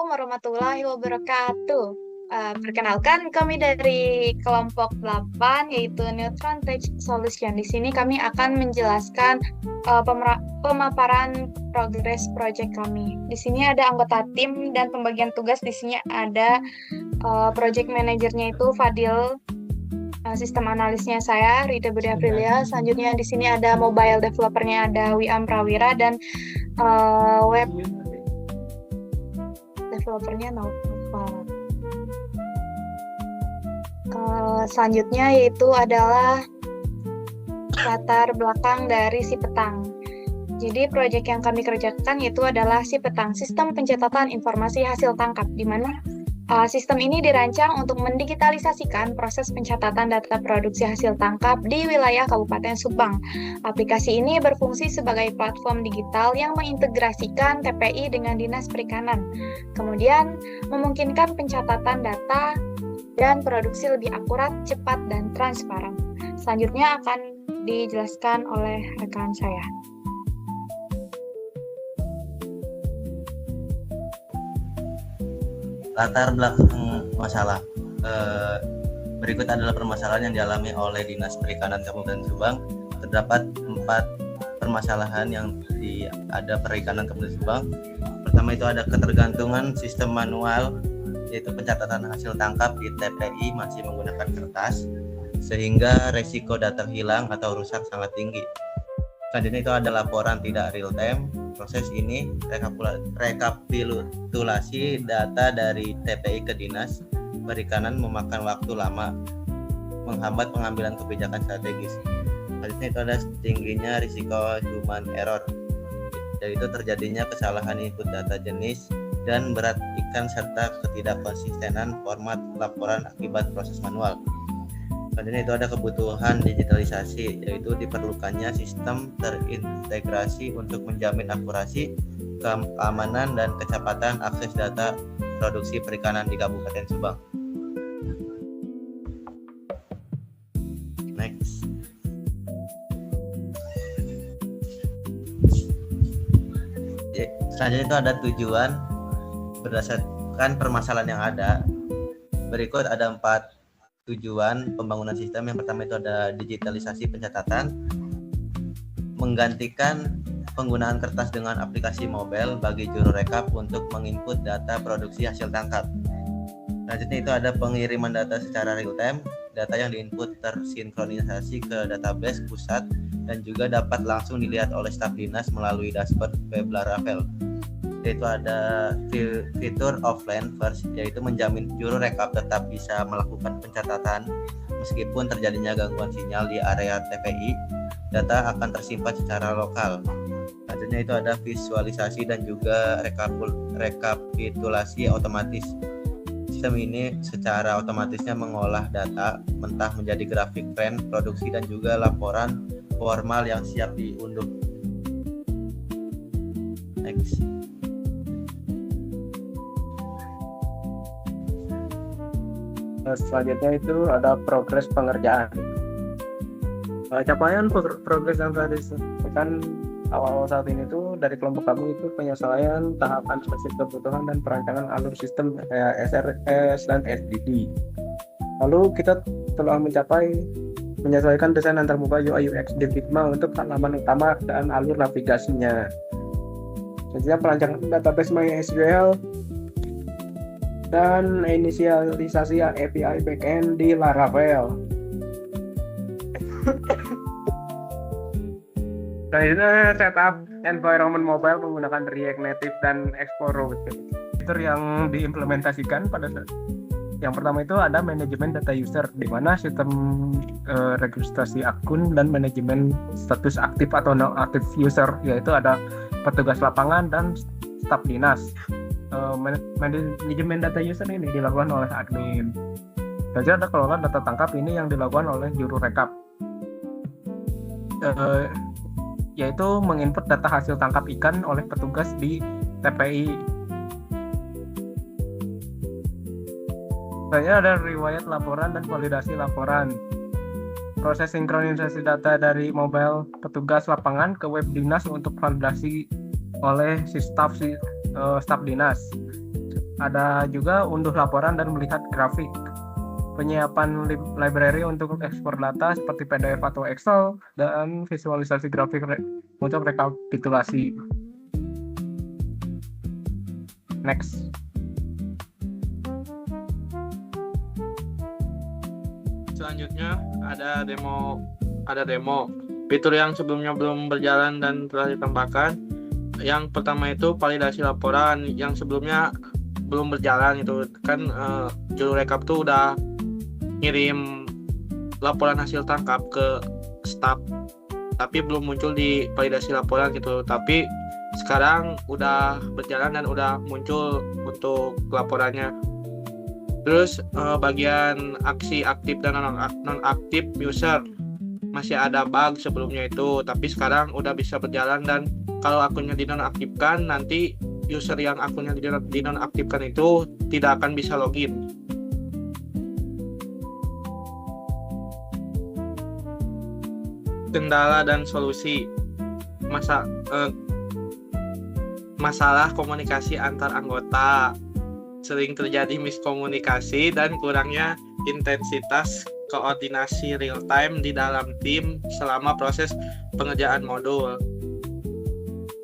warahmatullahi wabarakatuh. Perkenalkan, kami dari kelompok 8, yaitu Neutron Tech Solution. Di sini kami akan menjelaskan pemaparan progres project kami. Di sini ada anggota tim dan pembagian tugas. Di sini ada project manajernya itu Fadil, sistem analisnya saya Rida Budi Aprilia. Selanjutnya di sini ada mobile developernya ada Wiam Prawira dan web developernya Naufal. Selanjutnya yaitu adalah latar belakang dari si petang. Jadi proyek yang kami kerjakan yaitu adalah si petang, sistem pencatatan informasi hasil tangkap, di mana sistem ini dirancang untuk mendigitalisasikan proses pencatatan data produksi hasil tangkap di wilayah Kabupaten Subang. Aplikasi ini berfungsi sebagai platform digital yang mengintegrasikan TPI dengan Dinas Perikanan, kemudian memungkinkan pencatatan data dan produksi lebih akurat, cepat, dan transparan. Selanjutnya akan dijelaskan oleh rekan saya. Latar belakang masalah. Berikut adalah permasalahan yang dialami oleh Dinas Perikanan Kabupaten Subang. Terdapat 4 permasalahan yang ada perikanan Kabupaten Subang. Pertama itu ada ketergantungan sistem manual, yaitu pencatatan hasil tangkap di TPI masih menggunakan kertas, sehingga resiko data hilang atau rusak sangat tinggi. Selanjutnya itu ada laporan tidak real time. Proses ini rekapitulasi data dari TPI ke Dinas Perikanan memakan waktu lama, menghambat pengambilan kebijakan strategis. Selanjutnya itu ada tingginya risiko human error, yaitu terjadinya kesalahan input data jenis dan berat ikan serta ketidakkonsistenan format laporan akibat proses manual. Selanjutnya itu ada kebutuhan digitalisasi, yaitu diperlukannya sistem terintegrasi untuk menjamin akurasi, keamanan, dan kecepatan akses data produksi perikanan di Kabupaten Subang. Next. Selanjutnya itu ada tujuan berdasarkan permasalahan yang ada. Berikut ada 4 tujuan pembangunan sistem. Yang pertama itu ada digitalisasi pencatatan, menggantikan penggunaan kertas dengan aplikasi mobile bagi juru rekap untuk menginput data produksi hasil tangkap. Selanjutnya itu ada pengiriman data secara real time, data yang diinput tersinkronisasi ke database pusat dan juga dapat langsung dilihat oleh staf dinas melalui dashboard web Laravel. Yaitu ada fitur offline first, yaitu menjamin juru rekap tetap bisa melakukan pencatatan meskipun terjadinya gangguan sinyal di area TPI. Data akan tersimpan secara lokal. Selanjutnya itu ada visualisasi dan juga rekapitulasi otomatis. Sistem ini secara otomatisnya mengolah data mentah menjadi grafik tren produksi dan juga laporan formal yang siap diunduh. Next. Selanjutnya itu ada progres pengerjaan. Capaian progres yang tadi disampaikan awal saat ini itu dari kelompok kami itu penyesuaian tahapan spesifik kebutuhan dan perancangan alur sistem kayak SRS dan SDD. Lalu kita telah menyesuaikan desain antarmuka UI UX di Figma untuk halaman utama dan alur navigasinya. Selanjutnya perancangan database MySQL dan inisialisasi API backend di Laravel. Selanjutnya setup environment mobile menggunakan React Native dan Explore. Fitur yang diimplementasikan pada saat yang pertama itu ada manajemen data user, di mana sistem registrasi akun dan manajemen status aktif atau non aktif user, yaitu ada petugas lapangan dan staf dinas. Manajemen data user ini dilakukan oleh admin. Saja ada kelola data tangkap ini yang dilakukan oleh juru rekap, yaitu menginput data hasil tangkap ikan oleh petugas di TPI. Selanjutnya ada riwayat laporan dan validasi laporan. Proses sinkronisasi data dari mobile petugas lapangan ke web dinas untuk validasi oleh staf dinas. Ada juga unduh laporan dan melihat grafik. Penyiapan library untuk ekspor data seperti PDF atau Excel dan visualisasi grafik untuk rekapitulasi. Next. Selanjutnya ada demo. Fitur yang sebelumnya belum berjalan dan telah ditambahkan. Yang pertama itu validasi laporan yang sebelumnya belum berjalan itu kan juru rekap tuh udah ngirim laporan hasil tangkap ke staf, tapi belum muncul di validasi laporan gitu. Tapi sekarang udah berjalan dan udah muncul untuk laporannya. Terus bagian aksi aktif dan non-aktif user masih ada bug sebelumnya itu, tapi sekarang udah bisa berjalan. Dan kalau akunnya dinonaktifkan, nanti user yang akunnya dinonaktifkan itu tidak akan bisa login. Kendala dan solusi. Masalah komunikasi antar anggota. Sering terjadi miskomunikasi dan kurangnya intensitas koordinasi real time di dalam tim selama proses pengerjaan modul.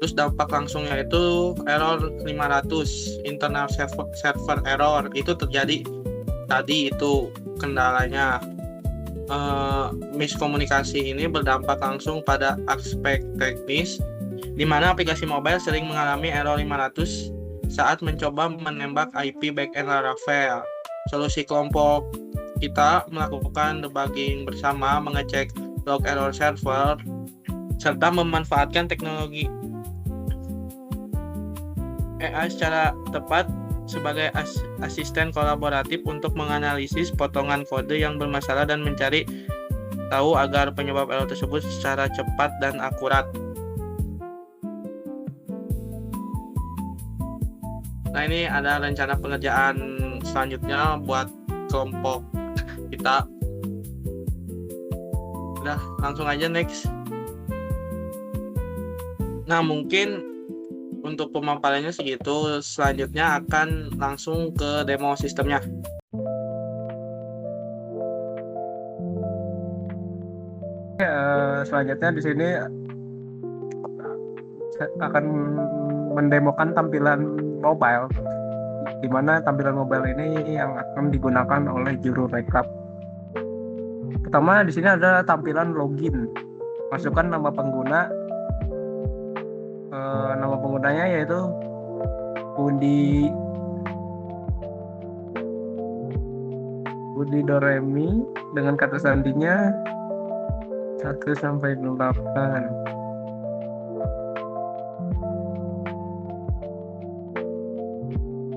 Terus dampak langsungnya itu error 500, internal server error, itu terjadi tadi itu kendalanya. Miskomunikasi ini berdampak langsung pada aspek teknis, di mana aplikasi mobile sering mengalami error 500 saat mencoba menembak IP backend Laravel. Solusi kelompok kita melakukan debugging bersama, mengecek log error server, serta memanfaatkan teknologi AI secara tepat sebagai asisten kolaboratif untuk menganalisis potongan kode yang bermasalah dan mencari tahu agar penyebab error tersebut secara cepat dan akurat. Nah, ini ada rencana pengerjaan selanjutnya buat kelompok kita. Udah, langsung aja next. Nah, mungkin untuk pemaparannya segitu. Selanjutnya akan langsung ke demo sistemnya. Selanjutnya di sini akan mendemokan tampilan mobile, di mana tampilan mobile ini yang akan digunakan oleh juru rekap. Pertama di sini ada tampilan login. Masukkan nama pengguna. Nama penggunanya yaitu Budi Doremi dengan kata sandinya 1-8.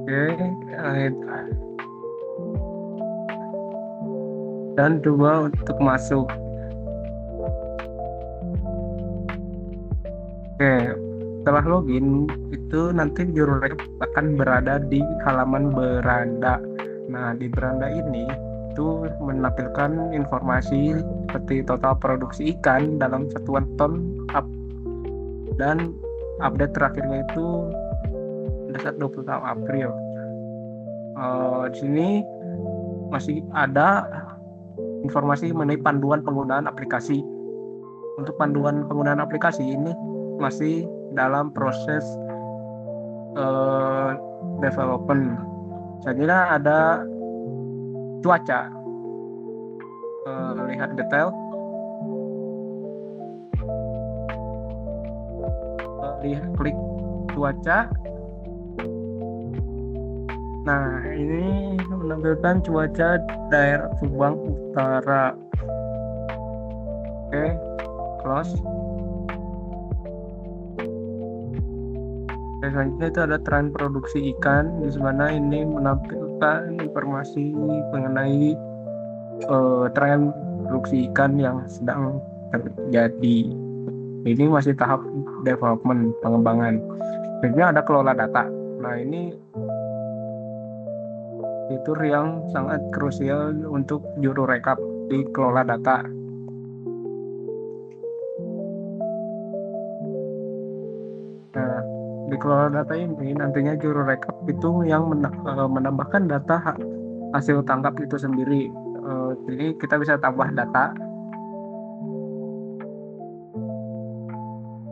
Oke, dan 2 untuk masuk. Oke, setelah login itu nanti juru rekap akan berada di halaman beranda. Nah, di beranda ini itu menampilkan informasi seperti total produksi ikan dalam satuan ton dan update terakhirnya itu pada 26 April. Di sini masih ada informasi mengenai panduan penggunaan aplikasi. Untuk panduan penggunaan aplikasi ini masih dalam proses development. Saya kira ada cuaca. Lihat detail. Klik cuaca. Nah, ini menampilkan cuaca daerah Subang Utara. Oke, close. Selanjutnya itu ada tren produksi ikan, di mana ini menampilkan informasi mengenai tren produksi ikan yang sedang terjadi. Ini masih tahap development, pengembangan. Selanjutnya ada kelola data. Nah, ini fitur yang sangat krusial untuk juru rekap di kelola data. Nah, di pengelola data ini nantinya juru rekap itu yang menambahkan data hasil tangkap itu sendiri. Jadi kita bisa tambah data.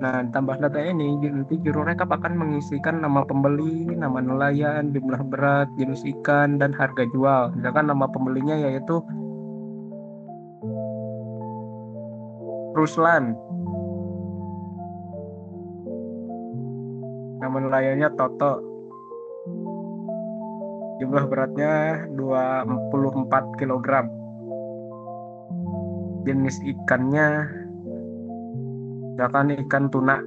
Nah, tambah data ini nanti juru rekap akan mengisikan nama pembeli, nama nelayan, jumlah berat, jenis ikan, dan harga jual. Misalkan nama pembelinya yaitu Ruslan, nama nelayannya Toto, jumlah beratnya 24 kg, jenis ikannya misalkan ikan tuna,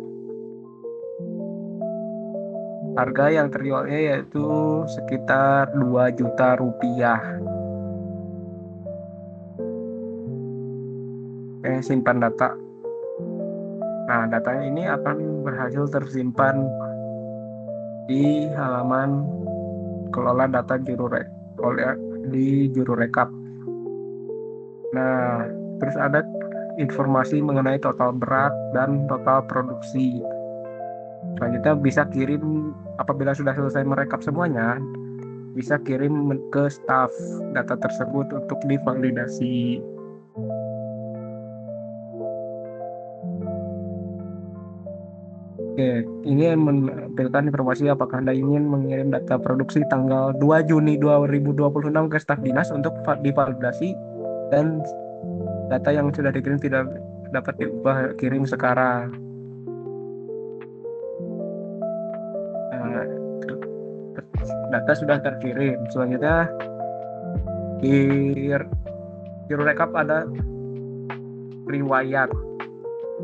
harga yang terjualnya yaitu sekitar 2 juta rupiah. Oke, simpan data. Nah, data ini akan berhasil tersimpan di halaman kelola data di juru rekap. Nah, terus ada informasi mengenai total berat dan total produksi. Selanjutnya bisa kirim, apabila sudah selesai merekap semuanya, bisa kirim ke staf data tersebut untuk divalidasi. Oke, ini menampilkan informasi apakah Anda ingin mengirim data produksi tanggal 2 Juni 2026 ke staf dinas untuk divalidasi, dan data yang sudah dikirim tidak dapat diubah, kirim sekarang. Nah, data sudah terkirim. Selanjutnya di juru rekap ada riwayat.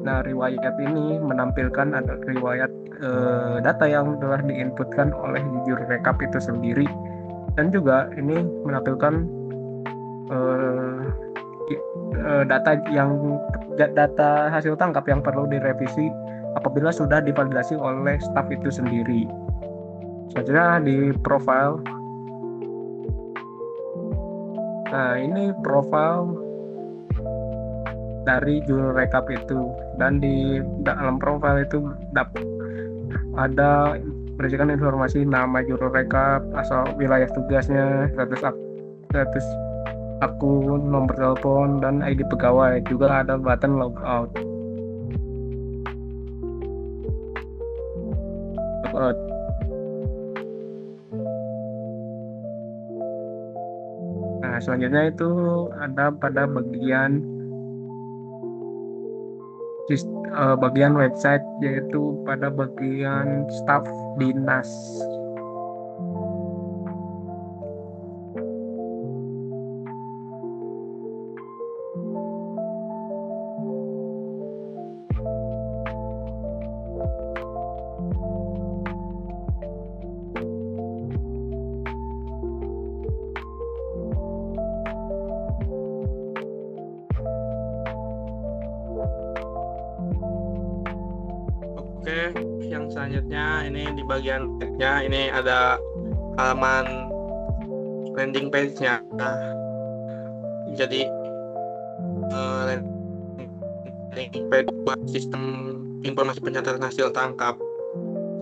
Nah, riwayat ini menampilkan ada riwayat data yang telah diinputkan oleh juru rekap itu sendiri, dan juga ini menampilkan data hasil tangkap yang perlu direvisi apabila sudah divalidasi oleh staf itu sendiri. Selanjutnya di profile. Nah, ini profile dari juru rekap itu, dan di dalam profile itu ada berisikan informasi nama juru rekap, asal wilayah tugasnya, status akun, nomor telepon, dan ID pegawai. Juga ada button logout. Nah, selanjutnya itu ada pada bagian website, yaitu pada bagian staf dinas. Oke, yang selanjutnya ini di bagian tag-nya ini ada halaman landing page-nya. Jadi landing page buat sistem informasi pencatatan hasil tangkap.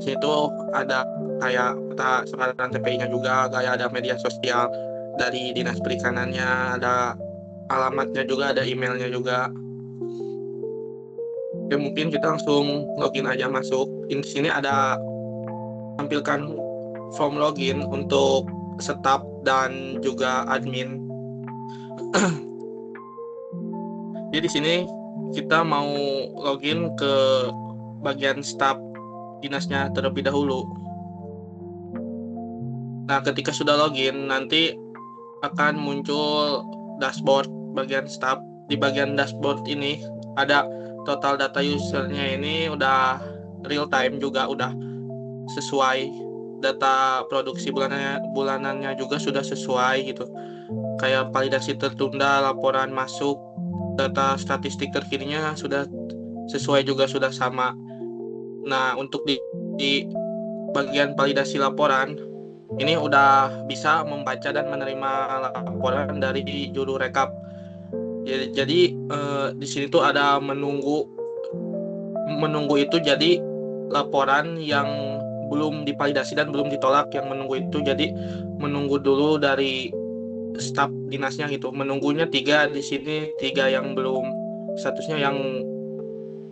Di situ ada kayak peta sekarang TPI-nya juga, kayak ada media sosial dari Dinas Perikanannya, ada alamatnya juga, ada emailnya juga. Oke, mungkin kita langsung login aja masuk. Di sini ada tampilkan form login untuk staf dan juga admin. Jadi di sini kita mau login ke bagian staf dinasnya terlebih dahulu. Nah, ketika sudah login, nanti akan muncul dashboard bagian staf. Di bagian dashboard ini ada total data usernya, ini udah real time juga, udah sesuai. Data produksi bulanannya juga sudah sesuai gitu. Kayak validasi tertunda, laporan masuk, data statistik terkininya sudah sesuai juga, sudah sama. Nah, untuk di bagian validasi laporan, ini udah bisa membaca dan menerima laporan dari juru rekap. Jadi di sini tuh ada menunggu itu, jadi laporan yang belum divalidasi dan belum ditolak yang menunggu itu. Jadi menunggu dulu dari staf dinasnya gitu. Menunggunya 3 di sini, 3 yang belum statusnya yang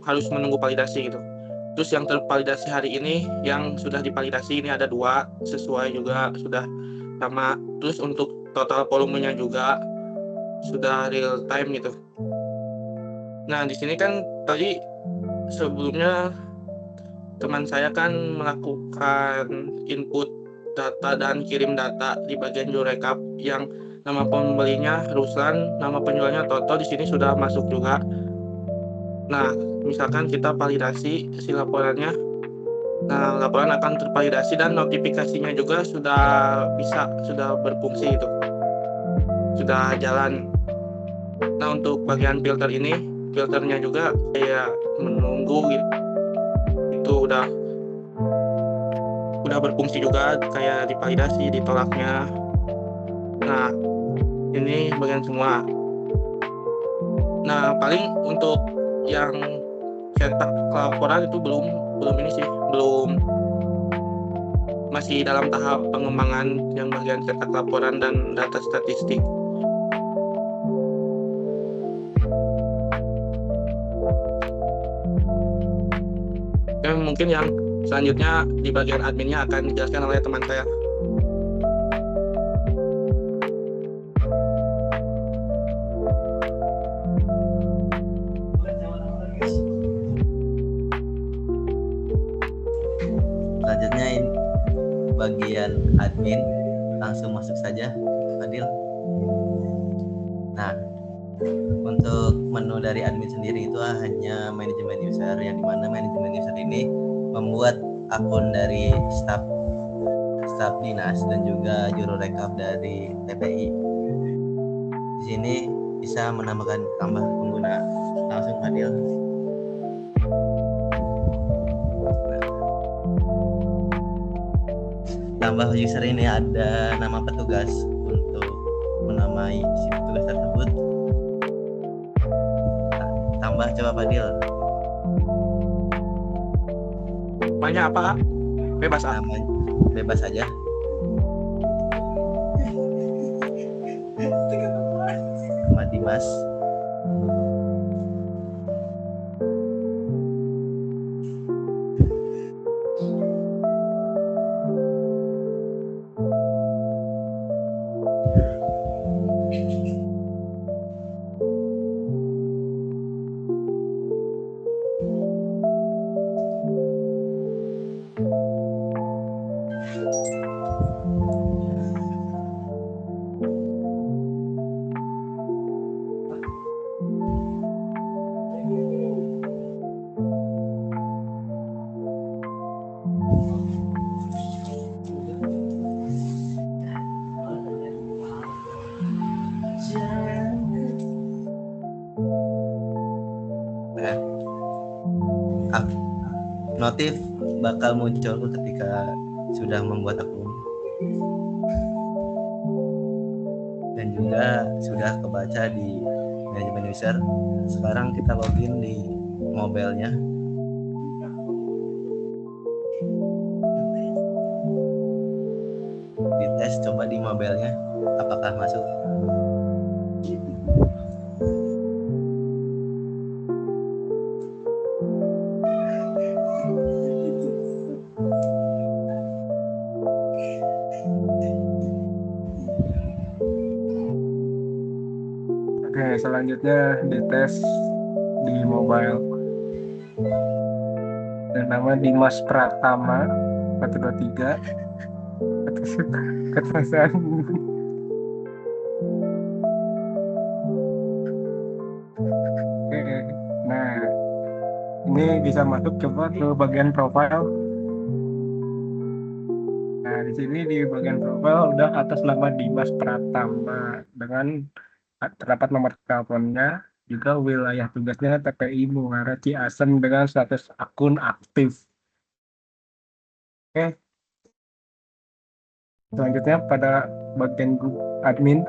harus menunggu validasi gitu. Terus yang tervalidasi hari ini yang sudah divalidasi ini ada 2 sesuai juga sudah sama. Terus untuk total volumenya juga sudah real time gitu. Nah, di sini kan tadi sebelumnya teman saya kan melakukan input data dan kirim data di bagian Jurekap yang nama pembelinya Ruslan, nama penjualnya Toto di sini sudah masuk juga. Nah, misalkan kita validasi si laporannya, nah laporan akan tervalidasi dan notifikasinya juga sudah berfungsi itu, sudah jalan. Nah, untuk bagian filter ini, filternya juga kayak menunggu gitu, itu udah berfungsi juga kayak divalidasi, ditolaknya. Nah, ini bagian semua. Nah, paling untuk yang cetak laporan itu belum ini sih, masih dalam tahap pengembangan yang bagian cetak laporan dan data statistik. Dan mungkin yang selanjutnya di bagian adminnya akan dijelaskan oleh teman saya. Selanjutnya ini bagian admin, langsung masuk saja Fadil. Nah, untuk menu dari admin sendiri itu hanya manajemen user, yang dimana manajemen user ini membuat akun dari staf dinas dan juga juru rekap dari TPI. Di sini bisa menambahkan tambah pengguna. Langsung Fadil. Tambah user ini ada nama petugas untuk menamai si petugas tersebut. Tambah coba Fadil. Namanya apa? Bebas ah. Nama bebas aja. Nama Dimas. Notif bakal muncul ketika sudah membuat akun dan juga sudah kebaca di manajemen user. Sekarang kita login di mobilenya. Dites coba di mobilenya apakah masuk. Oke, selanjutnya dites di mobile. Dan nama Dimas Pratama 123. Keterusan. Oke, nah ini bisa masuk coba ke bagian profile. Nah, di sini di bagian profile udah atas nama Dimas Pratama dengan terdapat nomor teleponnya, juga wilayah tugasnya TPI Muara Ciasem dengan status akun aktif. Oke. Selanjutnya pada bagian grup admin.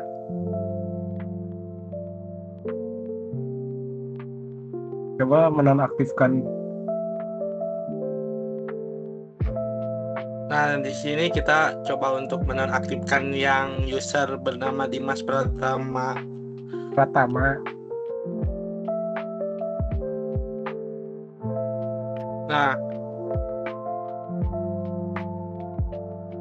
Coba menonaktifkan Nah, di sini kita coba untuk menonaktifkan yang user bernama Dimas Pratama.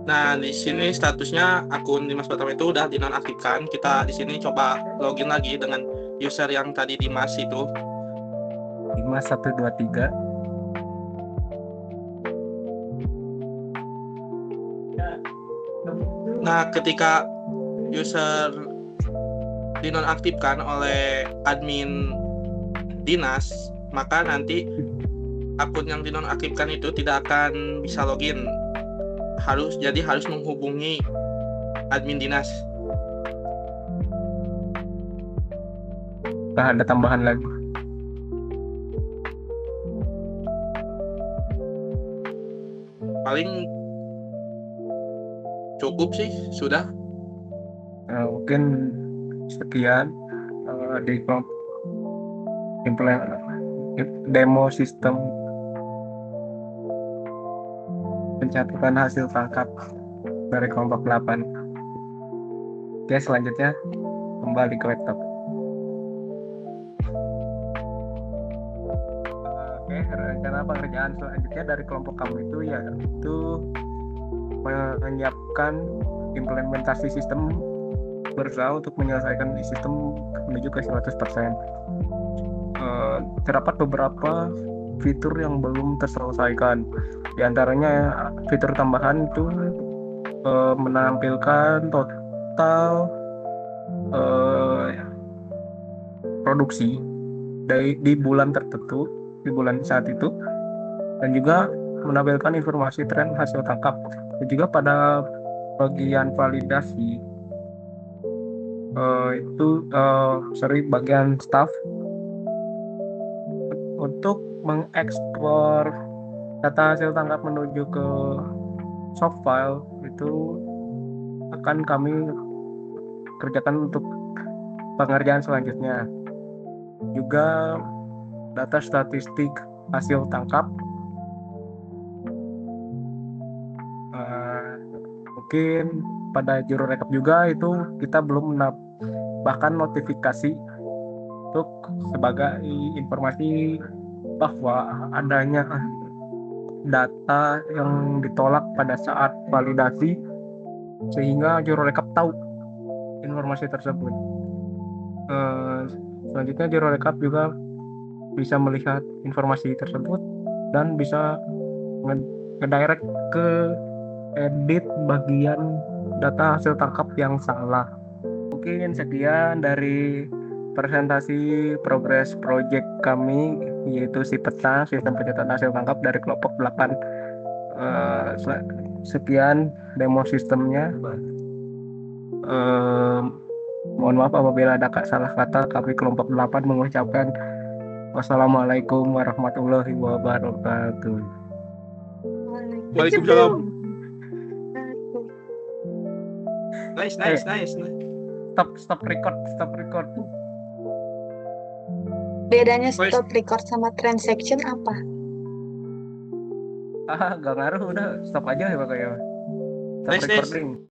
Nah, di sini statusnya akun Dimas Pratama itu udah dinonaktifkan. Kita di sini coba login lagi dengan user yang tadi Dimas itu. Dimas 123. Nah, ketika user dinonaktifkan oleh admin dinas, maka nanti akun yang dinonaktifkan itu tidak akan bisa login. Harus menghubungi admin dinas. Nah, ada tambahan lagi. Paling cukup sih, sudah. Mungkin sekian di demo sistem pencatatan hasil tangkap dari kelompok 8. Oke, selanjutnya kembali ke laptop. Oke, rencana pengerjaan selanjutnya dari kelompok kamu itu yaitu menyiapkan implementasi sistem berusaha untuk menyelesaikan sistem menuju ke 100%. Terdapat beberapa fitur yang belum terselesaikan. Di antaranya fitur tambahan itu menampilkan total produksi di bulan tertentu, di bulan saat itu, dan juga menampilkan informasi tren hasil tangkap. Dan juga pada bagian validasi itu bagian staff untuk mengekspor data hasil tangkap menuju ke soft file itu akan kami kerjakan untuk pengerjaan selanjutnya. Juga data statistik hasil tangkap mungkin pada juru rekap juga itu kita belum menambahkan notifikasi untuk sebagai informasi bahwa adanya data yang ditolak pada saat validasi sehingga juru rekap tahu informasi tersebut. Selanjutnya juru rekap juga bisa melihat informasi tersebut dan bisa ngedirect ke edit bagian data hasil tangkap yang salah. Mungkin sekian dari presentasi progres project kami, yaitu si peta sistem pencatatan hasil tangkap dari kelompok 8. Sekian demo sistemnya. Mohon maaf apabila ada salah kata. Kami kelompok 8 mengucapkan wassalamualaikum warahmatullahi wabarakatuh. Waalaikumsalam. Nice. Stop record. Bedanya stop record sama transaction apa? Gak ngaruh, udah stop aja ya pokoknya. Stop Nice. recording.